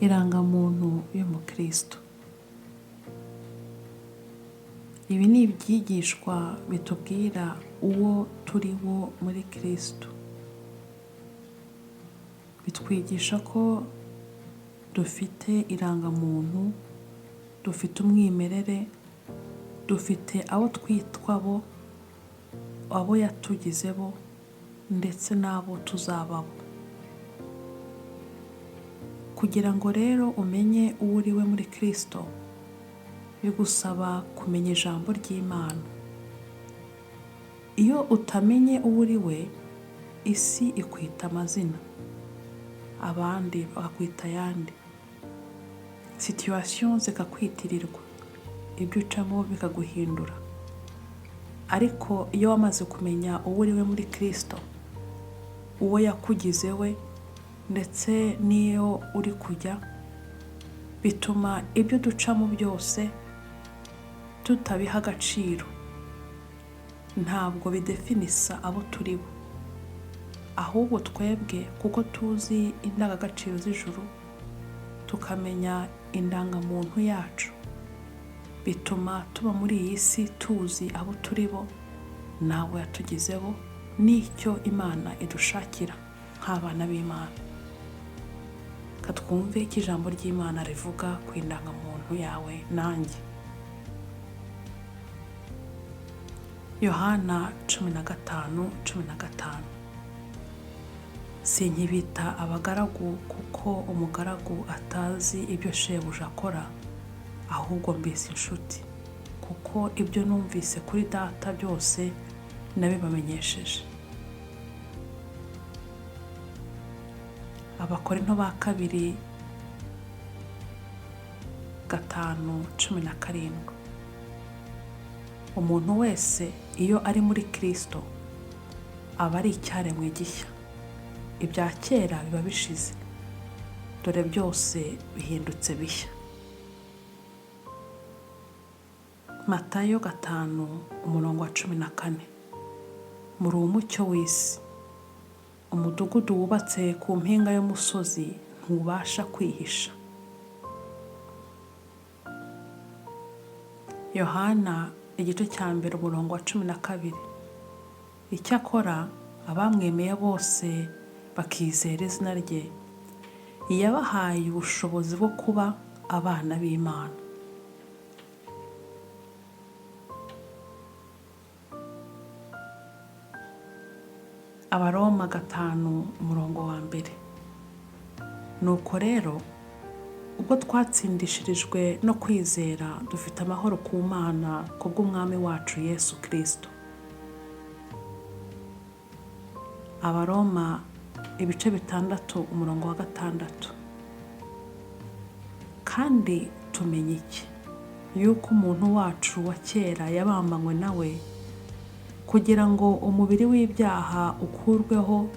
Irangamuntu y'umukristo. Ibi ni ibyigishwa bitubwira uwo turi wo muri Kristo. Bitwigisha ko dufite irangamuntu, dufite umwimerere, dufite abo twitwa bo, abo yatugize bo, ndetse n'abo tuzaba bo. Kugira ngo rero umenye uwo uri we muri Kristo, bigusaba kumenya ijambo ry'Imana. Iyo utamenye uwo uri we, isi ikwita amazina, abandi bakakwita ayandi, situation zikakwitirirwa, ibyo ucamo bikaguhindura. Ariko iyo wamaze kumenya uwo uri we muri Kristo, uwo yakugize we, ndetse n'iyo uri kujya, bituma ibyo ducamo byose tutabiha agaciro. Ntabwo bidefinisa abo turi bo, ahubwo twebwe kuko tuzi indangagaciro z'ijuru, tukamenya indangamuntu yacu, bituma tuba muri iyi si tuzi abo turi bo n'abo yatugize bo, n'icyo Imana idushakira nk'abana b'Imana. Katwumve icyo ijambo ry'Imana rivuga ku indangamuntu yawe nanjye. Yohana 15:15. Sinkibita abagaragu kuko umugaragu atazi ibyo shebuja akora, ahubwo mbese inshuti, kuko ibyo numvise kuri data byose nabibamenyesheje. Abakorinto ba kabiri 5:17. Umuntu wese iyo ari muri Kristo aba ari icyaremwe gishya, ibya kera biba bishize, dore byose bihindutse bishya. Matayo 5:14. Muri umucyo w'isi. Umudugudu wubatse ku mpinga y'umusozi ntubasha kwihisha. Yohana 1:12. Icyakora abamwemeye bose bakizera izina rye, yabahaye ubushobozi bwo kuba abana b'Imana. Abaroma 5:1. Nuko rero ubwo twatsindishirijwe no kwizera, dufite amahoro ku Mana kubw'Umwami wacu Yesu Kristo. Abaroma 6:6. Kandi tumenye iki? Yuko umuntu wacu wa kera yabambanywe nawe, kugira ngo umubiri w'ibyaha ukurweho,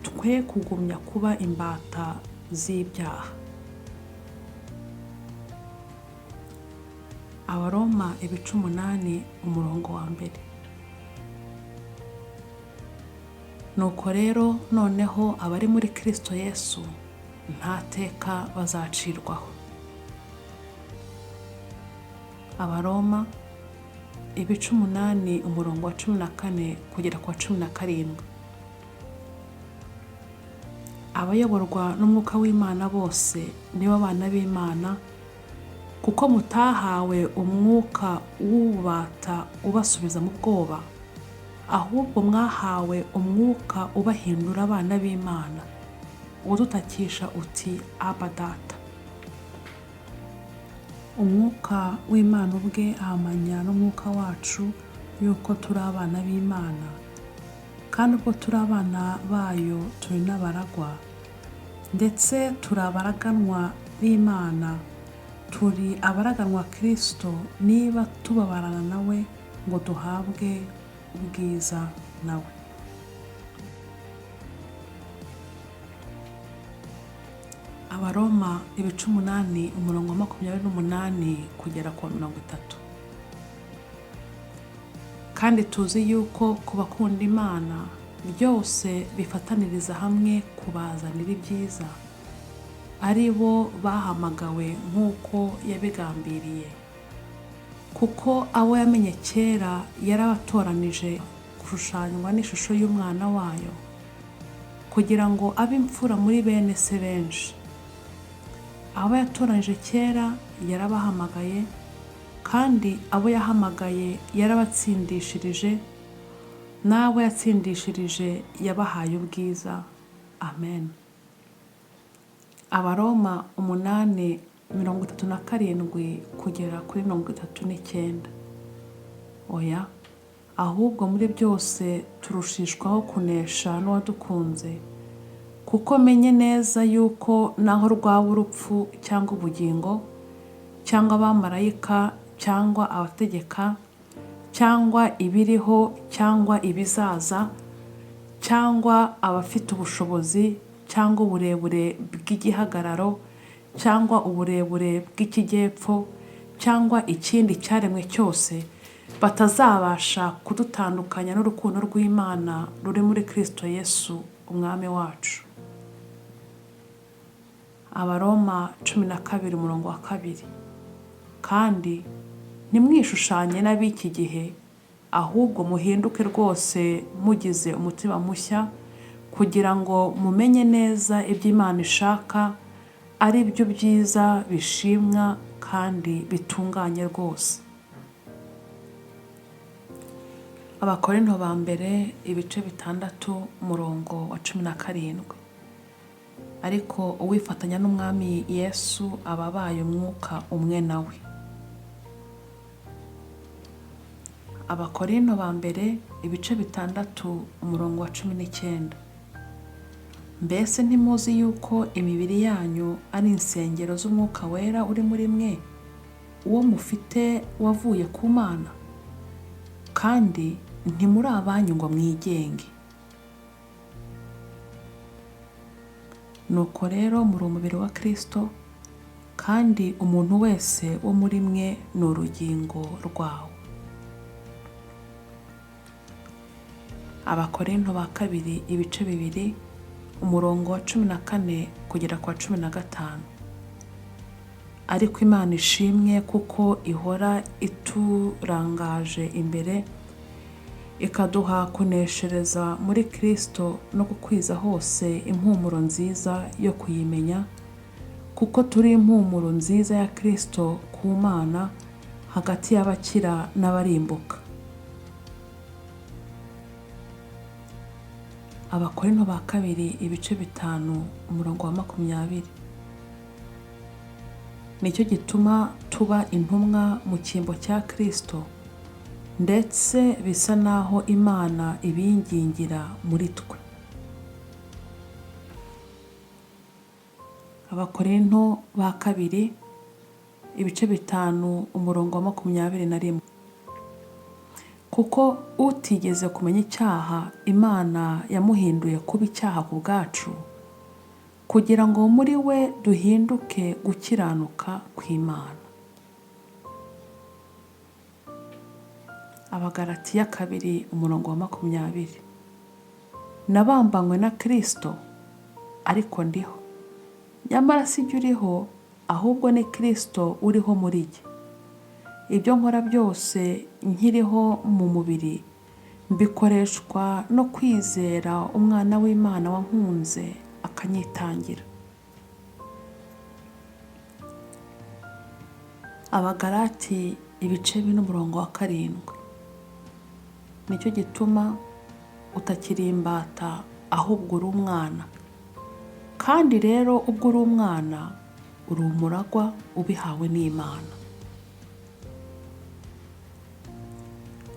twe kugumya kuba imbata z'ibyaha. Abaroma 8:1. Nuko rero noneho abari muri Kristo Yesu nta teka bazacirwaho. Abaroma 8:14-17. Abayoborwa n'umwuka w'Imana bose nibo bana b'Imana, kuko mutahawe umwuka w'ububata ubasubiza mu bwoba, ahubwo mwahawe umwuka ubahindura abana b'Imana, udutakisha uti Aba Data. Umwuka w'Imana ubwe ahamanya n'umwuka wacu yuko turi abana b'Imana, kandi ubwo turi abana bayo turi n'abaragwa, ndetse turi abaraganwa b'Imana, turi abaraganwa Kristo niba tubabarana nawe ngo duhabwe ubwiza nawe. Abaroma 8:28-30. Kandi tuzi yuko ku bakunda Imana byose bifataniriza hamwe kubazanira ibyiza, ari bo bahamagawe nk'uko yabigambiriye, kuko abo yamenye kera yarabatoranije gushushanywa n'ishusho y'umwana wayo, kugira ngo abe imfura muri bene se benshi. Abo yatoranije kera yarabahamagaye, kandi abo yahamagaye yarabatsindishirije, n'abo yatsindishirije yabahaye ubwiza. Amen. Abaroma 8:37 kugera kuri 39. Oya, ahubwo muri byose turushishwaho kunesha n'uwadukunze, kuko menye neza yuko naho rwaba urupfu cyangwa ubugingo, cyangwa abamarayika cyangwa abategeka, cyangwa ibiriho cyangwa ibizaza, cyangwa abafite ubushobozi, cyangwa uburebure bw'igihagararo, cyangwa uburebure bw'ikijyepfo, cyangwa ikindi cyaremwe cyose, batazabasha kudutandukanya n'urukundo rw'Imana ruri muri Kristo Yesu umwami wacu. Abaroma 12:2. Kandi ntimwishushanye n'ab'iki gihe, ahubwo muhinduke rwose mugize umutima mushya, kugira ngo mumenye neza ibyo Imana ishaka, ari byo byiza, bishimwa kandi bitunganye rwose. Abakorinto ba mbere 6:17. Ariko uwifatanya n'umwami Yesu aba abaye umwuka umwe nawe. Abakorinto ba mbere 6:19. Mbese ntimuzi yuko imibiri yanyu ari insengero z'umwuka wera uri muri mwe, uwo mufite wavuye ku Mana? Kandi ntimuri abanyu ngo mwigenge. Nuko rero muri umubiri wa Kristo, kandi umuntu wese wo muri mwe ni urugingo rwawo. Abakorinto ba kabiri 2:14 kugera kwa 15. Ariko Imana ishimwe kuko ihora iturangaje imbere, ikaduha kuneshereza muri Kristo no kukwiza hose impumuro nziza yo kuyimenya, kuko turi impumuro nziza ya Kristo ku Mana hagati y'abakira n'abarimbuka. Abakorinto ba kabiri 5:20. Nicyo gituma tuba intumwa mu cyimbo cya Kristo, ndetse bisa naho Imana ibingingira muri twe. Abakorinto ba kabiri 5:21. Kuko utigeze kumenya icyaha, Imana yamuhinduye kuba icyaha ku bwacu, kugira ngo muri we duhinduke gukiranuka kw'Imana. Abagalatiya 2:20. Nabambanywe na Kristo, ariko ndiho, nyamara si jye uriho, ahubwo ni Kristo uriho muri jye. Ibyo nkora byose nkiriho mu mubiri, mbikoreshwa no kwizera umwana w'Imana wankunze akanyitangira. Abagalati 4:7. Nicyo gituma utakiri imbata, ahubwo uri umwana. Kandi rero ubwo uri umwana, uri umuragwa ubihawe n'Imana.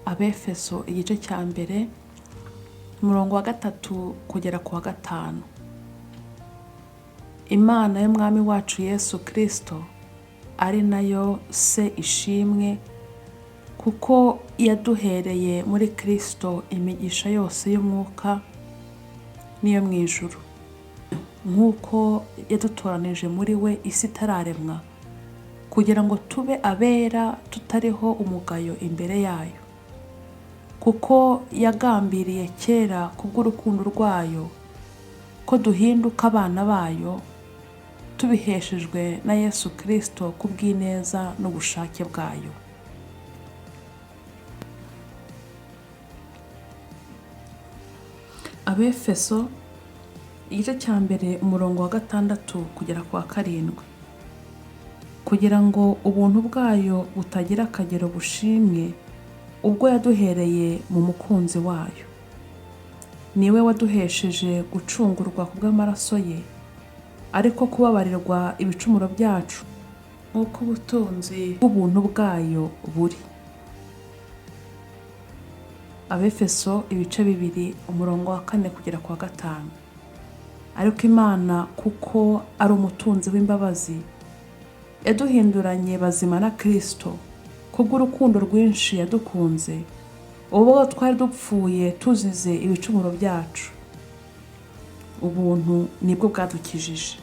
Abefeso 1:3 kugera ku 5. Imana y'umwami wacu Yesu Kristo, ari nayo se ishimwe, kuko yaduhereye muri Kristo imigisha yose y'umwuka n'iyo mu ijuru, nk'uko yadutoranije muri we isi itararemwa, kugira ngo tube abera tutariho umugayo imbere yayo. Kuko yagambiriye kera kubw'urukundo rwayo ko duhinduka abana bayo, tubiheshejwe na Yesu Kristo kubw'ineza n'ubushake bwayo. Abefeso igice cya mbere umurongo wa 6 kugera ku wa 7. Kugira ngo ubuntu bwayo butagira akagero bushimwe ubwo yaduhereye mu mukunzi wayo. Niwe waduhesheje gucungurwa kubw'amaraso ye, ariko kubabarirwa ibicumuro byacu nk'uko ubutunzi bw'ubuntu bwayo buri. Abefeso ibice 2 umurongo wa 4 kugera ku wa 5. Ariko Imana kuko ari umutunzi w'imbabazi, yaduhinduranye bazima na Kristo kubw'urukundo rwinshi yadukunze, ubwo twari dupfuye tuzize ibicumuro byacu. Ubuntu nibwo bwadukijije.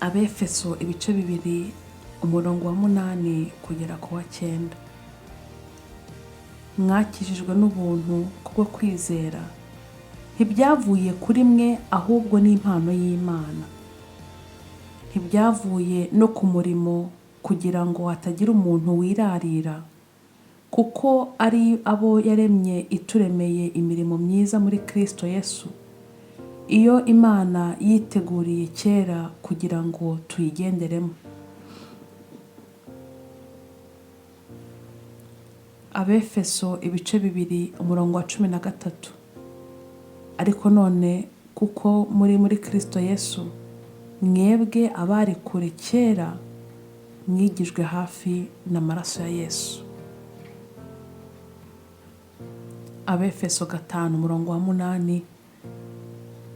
Abefeso ibice 2 umurongo wa 8 kugera ku wa 9. Mwakijijwe n'ubuntu kubwo kwizera, ntibyavuye kuri mwe ahubwo ni impano y'Imana. Ntibyavuye no ku murimo kugira ngo hatagira umuntu wirarira, kuko ari abo yaremye ituremeye imirimo myiza muri Kristo Yesu, iyo Imana yiteguriye kera kugira ngo tuyigenderemo. Abefeso ibice 2 umurongo wa 13. Ariko none kuko muri Kristo Yesu, mwebwe abari kure kera mwigijwe hafi n'amaraso ya Yesu. Abefeso 5 umurongo wa 8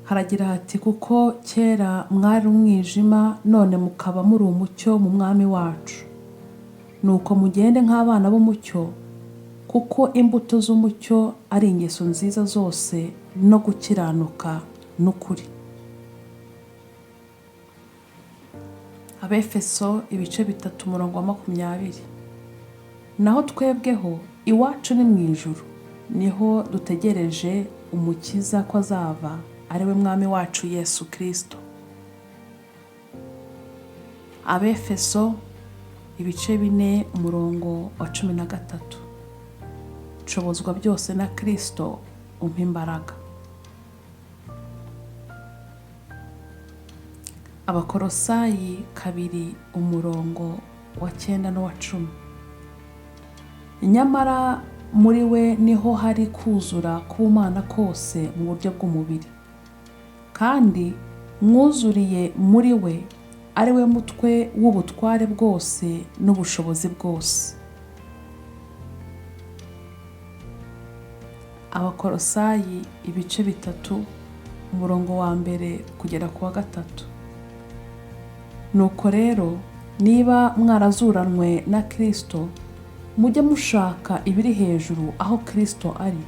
haragira hati, kuko kera mwari umwijima none mukaba muri umucyo mu mwami wacu. Nuko mugende nk'abana b'umucyo, kuko imbuto z'umucyo ari ingeso nziza zose no gukiranuka n'ukuri. Abefeso ibice 3 umurongo wa 20. Naho twebweho iwacu ni mu ijuru, niho dutegereje umukiza ko azava, ari we mwami wacu Yesu Kristo. Abefeso ibice 4 umurongo wa 13. Nshobozwa byose na Kristo umpa imbaraga. Abakolosayi 2 umurongo wa 9 n'uwa 10. Nyamara muri we niho hari kuzura k'ubumana kose mu buryo bw'umubiri, kandi mwuzuriye muri we ari we mutwe w'ubutware bwose n'ubushobozi bwose. Abakolosayi ibice 3 umurongo wa 1 kugera ku wa 3. Nuko rero niba mwarazuranwe na Kristo, mujye mushaka ibiri hejuru aho Kristo ari,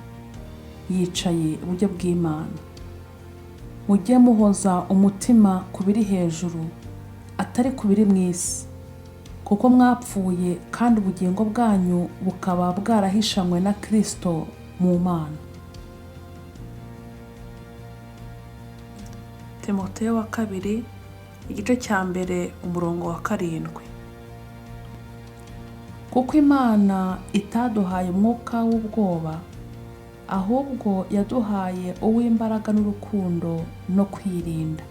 yicaye iburyo bw'Imana. Mujye muhoza umutima ku biri hejuru, atari ku biri mu isi, kuko mwapfuye kandi ubugingo bwanyu bukaba bwarahishanywe na Kristo mu Mana. Timoteyo wa 2 igice cya mbere umurongo wa 7. Kuko Imana itaduhaye umwuka w'ubwoba, ahubwo yaduhaye uw'imbaraga n'urukundo no kwirinda.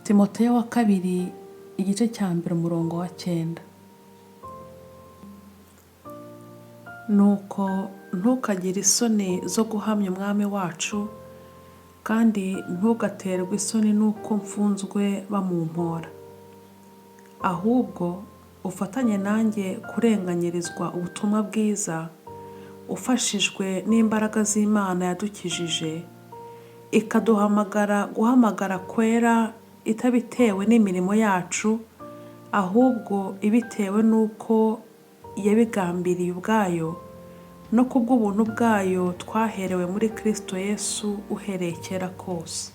Timoteyo wa 2 igice cya mbere umurongo wa 9. Nuko ntukagire isoni zo guhamya umwami wacu, kandi ntugaterwe isoni n'uko mfunzwe bamumpora. Ahubwo ufatanye nanjye kurenganyirizwa ubutumwa bwiza, ufashijwe n'imbaraga z'Imana yadukijije, ikaduhamagara guhamagara kwera, itabitewe n'imirimo yacu, ahubwo ibitewe n'uko yabigambiriye ubwayo, no kubw'ubuntu bwayo twaherewe muri Kristo Yesu uhereye kera kose.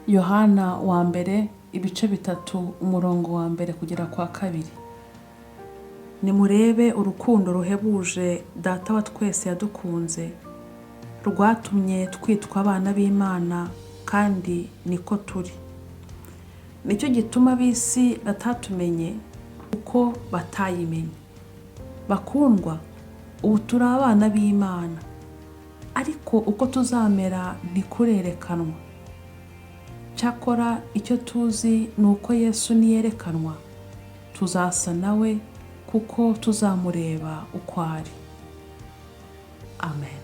Yohana wa mbere ibice 3 umurongo wa 1 kugera kwa 2. nimurebe urukundo ruhebuje Data wa twese yadukunze, rwatumye twitwa abana b'Imana, kandi niko turi. Nicyo gituma ab'isi batatumenye kuko batayimenye. Bakundwa, ubu turi abana b'Imana, ariko uko tuzamera ntikurerekanwa. Cyakora icyo tuzi ni uko Yesu niyerekanwa tuzasa nawe, kuko tuzamureba uko ari. Amen.